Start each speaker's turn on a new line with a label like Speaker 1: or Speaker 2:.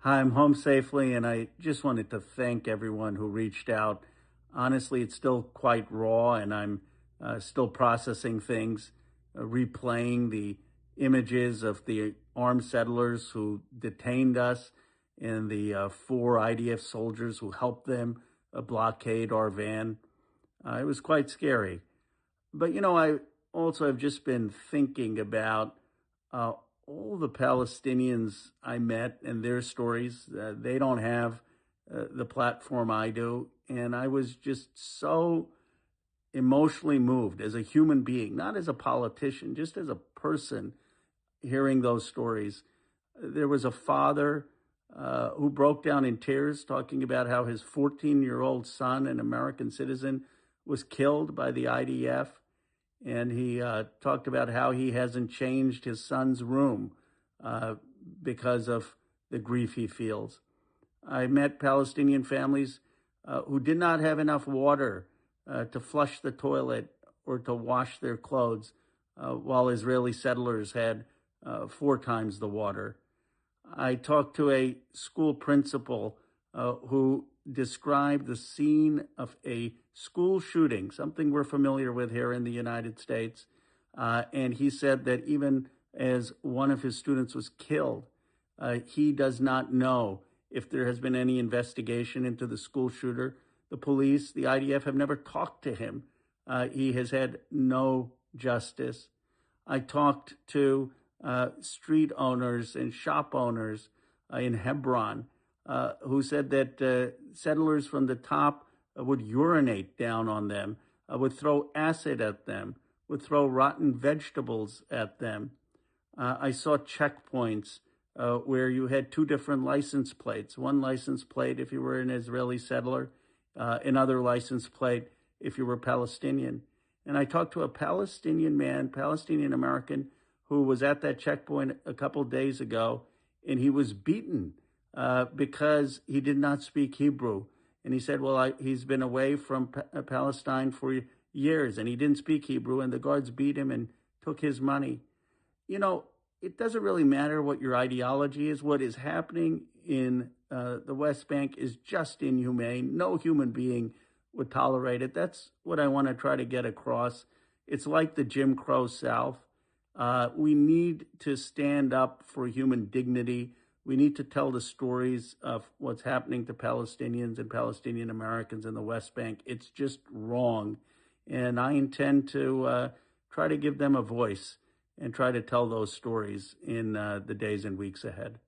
Speaker 1: Hi, I'm home safely, and I just wanted to thank everyone who reached out. Honestly, it's still quite raw, and I'm still processing things, replaying the images of the armed settlers who detained us and the four IDF soldiers who helped them blockade our van. It was quite scary. But, I also have just been thinking about uh, all the Palestinians I met and their stories. They don't have the platform I do. And I was just so emotionally moved as a human being, not as a politician, just as a person hearing those stories. There was a father who broke down in tears talking about how his 14-year-old son, an American citizen, was killed by the IDF. And he talked about how he hasn't changed his son's room uh, because of the grief he feels. I met Palestinian families who did not have enough water to flush the toilet or to wash their clothes, while Israeli settlers had four times the water. I talked to a school principal who described the scene of a school shooting, something we're familiar with here in the United States. And he said that even as one of his students was killed, he does not know if there has been any investigation into the school shooter. The police, the IDF have never talked to him. He has had no justice. I talked to street owners and shop owners in Hebron who said that settlers from the top would urinate down on them, would throw acid at them, would throw rotten vegetables at them. I saw checkpoints where you had two different license plates. One license plate if you were an Israeli settler, another license plate if you were Palestinian. And I talked to a Palestinian man, Palestinian American, who was at that checkpoint a couple days ago, and he was beaten because he did not speak Hebrew. And he said, well, he's been away from Palestine for years, and he didn't speak Hebrew, and the guards beat him and took his money. It doesn't really matter what your ideology is. What is happening in the West Bank is just inhumane. No human being would tolerate it. That's what I want to try to get across. It's like the Jim Crow South. We need to stand up for human dignity. We need to tell the stories of what's happening to Palestinians and Palestinian Americans in the West Bank. It's just wrong. And I intend to try to give them a voice and try to tell those stories in the days and weeks ahead.